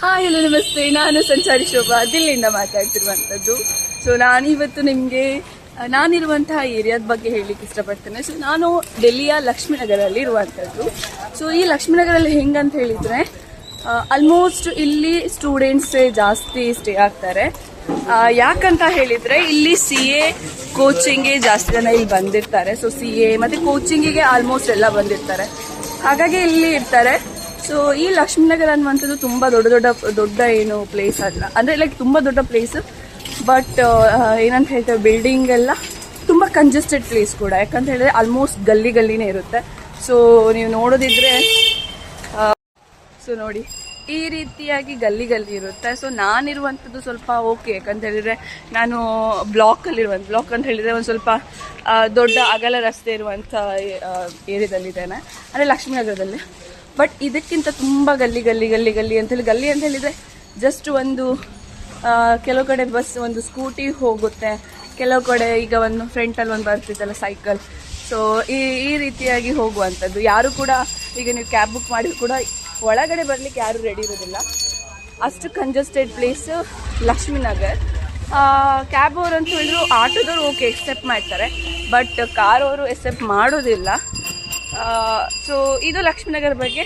Hi hello ನಮಸ್ತೆ. ನಾನು ಸಂಚಾರಿ ಶೋಭಾ ದಿಲ್ಲಿಯಿಂದ ಮಾತಾಡ್ತಿರುವಂಥದ್ದು. ಸೊ ನಾನಿವತ್ತು ನಿಮಗೆ ನಾನಿರುವಂತಹ ಏರಿಯಾದ ಬಗ್ಗೆ ಹೇಳಲಿಕ್ಕೆ ಇಷ್ಟಪಡ್ತೇನೆ. ಸೊ ನಾನು ಡೆಲ್ಲಿಯ ಲಕ್ಷ್ಮೀನಗರಲ್ಲಿ ಇರುವಂಥದ್ದು. ಸೊ ಈ ಲಕ್ಷ್ಮೀನಗರಲ್ಲಿ ಹೆಂಗಂತ ಹೇಳಿದರೆ ಆಲ್ಮೋಸ್ಟ್ ಇಲ್ಲಿ ಸ್ಟೂಡೆಂಟ್ಸೇ ಜಾಸ್ತಿ ಸ್ಟೇ ಆಗ್ತಾರೆ. ಯಾಕಂತ ಹೇಳಿದರೆ ಇಲ್ಲಿ CA ಕೋಚಿಂಗ್ಗೆ ಜಾಸ್ತಿ ಜನ ಇಲ್ಲಿ ಬಂದಿರ್ತಾರೆ. ಸೊ CA ಮತ್ತು ಕೋಚಿಂಗಿಗೆ ಆಲ್ಮೋಸ್ಟ್ ಎಲ್ಲ ಬಂದಿರ್ತಾರೆ, ಹಾಗಾಗಿ ಇಲ್ಲಿ ಇರ್ತಾರೆ. ಸೊ ಈ ಲಕ್ಷ್ಮೀನಗರ ಅನ್ನುವಂಥದ್ದು ತುಂಬ ದೊಡ್ಡ ಏನು ಪ್ಲೇಸ್ ಅಲ್ಲ, ಅಂದರೆ ಲೈಕ್ ತುಂಬ ದೊಡ್ಡ ಪ್ಲೇಸ್. ಬಟ್ ಏನಂತ ಹೇಳ್ತೇವೆ, ಬಿಲ್ಡಿಂಗ್ ಎಲ್ಲ ತುಂಬ ಕಂಜೆಸ್ಟೆಡ್ ಪ್ಲೇಸ್ ಕೂಡ. ಯಾಕಂತ ಹೇಳಿದ್ರೆ ಆಲ್ಮೋಸ್ಟ್ ಗಲ್ಲಿನೇ ಇರುತ್ತೆ. ಸೊ ನೀವು ನೋಡೋದಿದ್ರೆ ಸೊ ನೋಡಿ ಈ ರೀತಿಯಾಗಿ ಗಲ್ಲಿ ಇರುತ್ತೆ. ಸೊ ನಾನಿರುವಂಥದ್ದು ಸ್ವಲ್ಪ ಓಕೆ, ಯಾಕಂತ ಹೇಳಿದರೆ ನಾನು ಬ್ಲಾಕ್ ಅಂತ ಹೇಳಿದರೆ ಒಂದು ಸ್ವಲ್ಪ ದೊಡ್ಡ ಅಗಲ ರಸ್ತೆ ಇರುವಂಥ ಏರಿಯಾದಲ್ಲಿದ್ದೇನೆ, ಅಂದರೆ ಲಕ್ಷ್ಮೀನಗರದಲ್ಲಿ. ಬಟ್ ಇದಕ್ಕಿಂತ ತುಂಬ ಗಲ್ಲಿ ಅಂತೇಳಿ ಗಲ್ಲಿ ಅಂತ ಹೇಳಿದರೆ ಜಸ್ಟ್ ಒಂದು ಕೆಲವು ಕಡೆ ಬಸ್ ಒಂದು ಸ್ಕೂಟಿ ಹೋಗುತ್ತೆ, ಕೆಲವು ಕಡೆ ಈಗ ಒಂದು ಫ್ರಂಟಲ್ಲಿ ಒಂದು ಬರ್ತಿತ್ತಲ್ಲ ಸೈಕಲ್. ಸೊ ಈ ರೀತಿಯಾಗಿ ಹೋಗುವಂಥದ್ದು. ಯಾರು ಕೂಡ ಈಗ ನೀವು ಕ್ಯಾಬ್ ಬುಕ್ ಮಾಡಿದ್ರು ಕೂಡ ಒಳಗಡೆ ಬರಲಿಕ್ಕೆ ಯಾರು ರೆಡಿ ಇರೋದಿಲ್ಲ, ಅಷ್ಟು ಕಂಜೆಸ್ಟೆಡ್ ಪ್ಲೇಸ್ ಲಕ್ಷ್ಮೀನಗರ್. ಕ್ಯಾಬ್ ಅವರು ಅಂತ ಹೇಳಿದ್ರು ಆಟೋದವರು ಓಕೆ ಎಕ್ಸೆಪ್ಟ್ ಮಾಡ್ತಾರೆ, ಬಟ್ ಕಾರ್ ಅವರು ಎಕ್ಸೆಪ್ಟ್ ಮಾಡೋದಿಲ್ಲ. ಸೊ ಇದು ಲಕ್ಷ್ಮೀನಗರ ಬಗ್ಗೆ.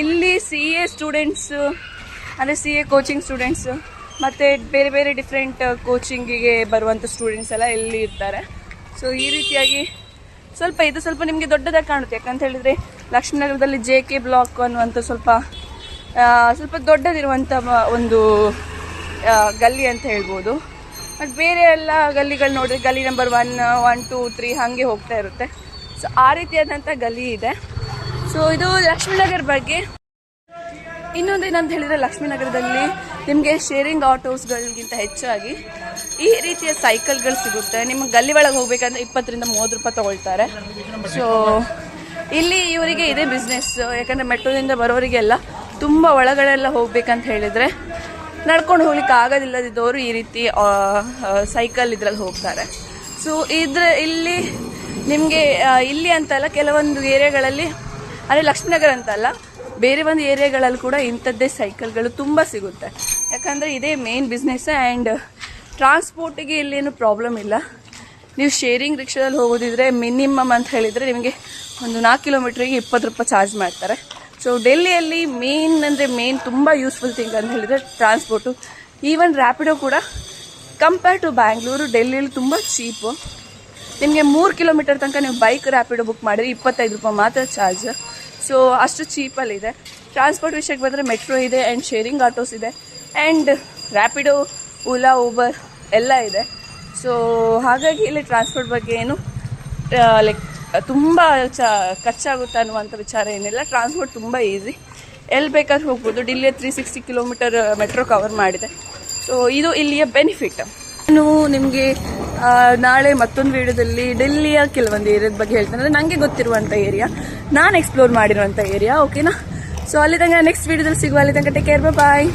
ಇಲ್ಲಿ CA ಸ್ಟೂಡೆಂಟ್ಸು, ಅಂದರೆ CA ಕೋಚಿಂಗ್ ಸ್ಟೂಡೆಂಟ್ಸು ಮತ್ತು ಬೇರೆ ಡಿಫ್ರೆಂಟ್ ಕೋಚಿಂಗಿಗೆ ಬರುವಂಥ ಸ್ಟೂಡೆಂಟ್ಸ್ ಎಲ್ಲ ಇಲ್ಲಿ ಇರ್ತಾರೆ. ಸೊ ಈ ರೀತಿಯಾಗಿ ಸ್ವಲ್ಪ ನಿಮಗೆ ದೊಡ್ಡದಾಗಿ ಕಾಣುತ್ತೆ. ಯಾಕಂತ ಹೇಳಿದರೆ ಲಕ್ಷ್ಮೀನಗರದಲ್ಲಿ JK ಬ್ಲಾಕ್ ಅನ್ನುವಂಥ ಸ್ವಲ್ಪ ದೊಡ್ಡದಿರುವಂಥ ಒಂದು ಗಲ್ಲಿ ಅಂತ ಹೇಳ್ಬೋದು. ಬಟ್ ಬೇರೆ ಎಲ್ಲ ಗಲ್ಲಿಗಳು ನೋಡಿದ್ರೆ ಗಲ್ಲಿ ನಂಬರ್ 1, 2, 3 ಹಾಗೆ ಹೋಗ್ತಾ ಇರುತ್ತೆ. ಸೊ ಆ ರೀತಿಯಾದಂಥ ಗಲ್ಲಿ ಇದೆ. ಸೊ ಇದು ಲಕ್ಷ್ಮೀನಗರ ಬಗ್ಗೆ. ಇನ್ನೊಂದೇನಂತ ಹೇಳಿದರೆ ಲಕ್ಷ್ಮೀನಗರದಲ್ಲಿ ನಿಮಗೆ ಶೇರಿಂಗ್ ಆಟೋಸ್ಗಳಿಗಿಂತ ಹೆಚ್ಚಾಗಿ ಈ ರೀತಿಯ ಸೈಕಲ್ಗಳು ಸಿಗುತ್ತೆ. ನಿಮ್ಮ ಗಲ್ಲಿ ಒಳಗೆ ಹೋಗ್ಬೇಕಂದ್ರೆ 20 ರಿಂದ 30 ರೂಪಾಯಿ ತೊಗೊಳ್ತಾರೆ. ಸೊ ಇಲ್ಲಿ ಇವರಿಗೆ ಇದೇ ಬಿಸ್ನೆಸ್. ಯಾಕಂದರೆ ಮೆಟ್ರೋದಿಂದ ಬರೋರಿಗೆಲ್ಲ ತುಂಬ ಒಳಗಡೆಲ್ಲ ಹೋಗ್ಬೇಕಂತ ಹೇಳಿದರೆ ನಡ್ಕೊಂಡು ಹೋಗ್ಲಿಕ್ಕೆ ಆಗೋದಿಲ್ಲದಿದ್ದವರು ಈ ರೀತಿ ಸೈಕಲ್ ಇದ್ರಲ್ಲಿ ಹೋಗ್ತಾರೆ. ಸೊ ಇಲ್ಲಿ ನಿಮಗೆ ಇಲ್ಲಿ ಅಂತಲ್ಲ, ಕೆಲವೊಂದು ಏರಿಯಾಗಳಲ್ಲಿ, ಅಂದರೆ ಲಕ್ಷ್ಮೀನಗರ ಅಂತಲ್ಲ, ಬೇರೆ ಒಂದು ಏರಿಯಾಗಳಲ್ಲಿ ಕೂಡ ಇಂಥದ್ದೇ ಸೈಕಲ್ಗಳು ತುಂಬ ಸಿಗುತ್ತೆ. ಯಾಕಂದರೆ ಇದೇ ಮೇನ್ ಬಿಸ್ನೆಸ್. ಆ್ಯಂಡ್ ಟ್ರಾನ್ಸ್ಪೋರ್ಟಿಗೆ ಇಲ್ಲೇನು ಪ್ರಾಬ್ಲಮ್ ಇಲ್ಲ. ನೀವು ಶೇರಿಂಗ್ ರಿಕ್ಷಾದಲ್ಲಿ ಹೋಗೋದಿದ್ರೆ ಮಿನಿಮಮ್ ಅಂತ ಹೇಳಿದರೆ ನಿಮಗೆ ಒಂದು 4 ಕಿಲೋಮೀಟ್ರಿಗೆ 20 ರೂಪಾಯಿ ಚಾರ್ಜ್ ಮಾಡ್ತಾರೆ. ಸೊ ಡೆಲ್ಲಿಯಲ್ಲಿ ಮೇನ್ ತುಂಬ ಯೂಸ್ಫುಲ್ ಥಿಂಗ್ ಅಂತ ಹೇಳಿದರೆ ಟ್ರಾನ್ಸ್ಪೋರ್ಟು. ಈವನ್ ರ್ಯಾಪಿಡೋ ಕೂಡ ಕಂಪೇರ್ ಟು ಬ್ಯಾಂಗ್ಳೂರು ಡೆಲ್ಲಿಯಲ್ಲಿ ತುಂಬ ಚೀಪು. ನಿಮಗೆ 3 ಕಿಲೋಮೀಟರ್ ತನಕ ನೀವು ಬೈಕ್ ರ್ಯಾಪಿಡೋ ಬುಕ್ ಮಾಡಿದ್ರೆ 25 ರೂಪಾಯಿ ಮಾತ್ರ ಚಾರ್ಜ್. ಸೊ ಅಷ್ಟು ಚೀಪಲ್ಲಿದೆ. ಟ್ರಾನ್ಸ್ಪೋರ್ಟ್ ವಿಷಯಕ್ಕೆ ಬಂದರೆ ಮೆಟ್ರೋ ಇದೆ, ಆ್ಯಂಡ್ ಶೇರಿಂಗ್ ಆಟೋಸ್ ಇದೆ, ಆ್ಯಂಡ್ ರ್ಯಾಪಿಡೋ, ಓಲಾ, ಊಬರ್ ಎಲ್ಲ ಇದೆ. ಸೊ ಹಾಗಾಗಿ ಇಲ್ಲಿ ಟ್ರಾನ್ಸ್ಪೋರ್ಟ್ ಬಗ್ಗೆ ಏನು ಲೈಕ್ ತುಂಬ ಖರ್ಚಾಗುತ್ತೆ ಅನ್ನುವಂಥ ವಿಚಾರ ಏನಿಲ್ಲ. ಟ್ರಾನ್ಸ್ಪೋರ್ಟ್ ತುಂಬ ಈಸಿ, ಎಲ್ಲಿ ಬೇಕಾದ್ರೂ ಹೋಗ್ಬೋದು. ಡೆಲ್ಲಿಯ 360 ಕಿಲೋಮೀಟರ್ ಮೆಟ್ರೋ ಕವರ್ ಮಾಡಿದೆ. ಸೊ ಇದು ಇಲ್ಲಿಯ ಬೆನಿಫಿಟ್. ನಾನು ನಿಮಗೆ ನಾಳೆ ಮತ್ತೊಂದು ವಿಡಿಯೋದಲ್ಲಿ ಡೆಲ್ಲಿಯ ಕೆಲವೊಂದು ಏರಿಯಾದ ಬಗ್ಗೆ ಹೇಳ್ತೇನೆ. ಅಂದರೆ ನನಗೆ ಗೊತ್ತಿರುವಂಥ ಏರಿಯಾ, ನಾನು ಎಕ್ಸ್ಪ್ಲೋರ್ ಮಾಡಿರುವಂಥ ಏರಿಯಾ, ಓಕೆನಾ? ಸೊ ಅಲ್ಲಿ ತನಕ ನೆಕ್ಸ್ಟ್ ವಿಡಿಯೋದಲ್ಲಿ ಸಿಗುವ. ಅಲ್ಲಿ ತನಕ ಟೇಕ್ ಕೇರ್, ಬಾಯ್.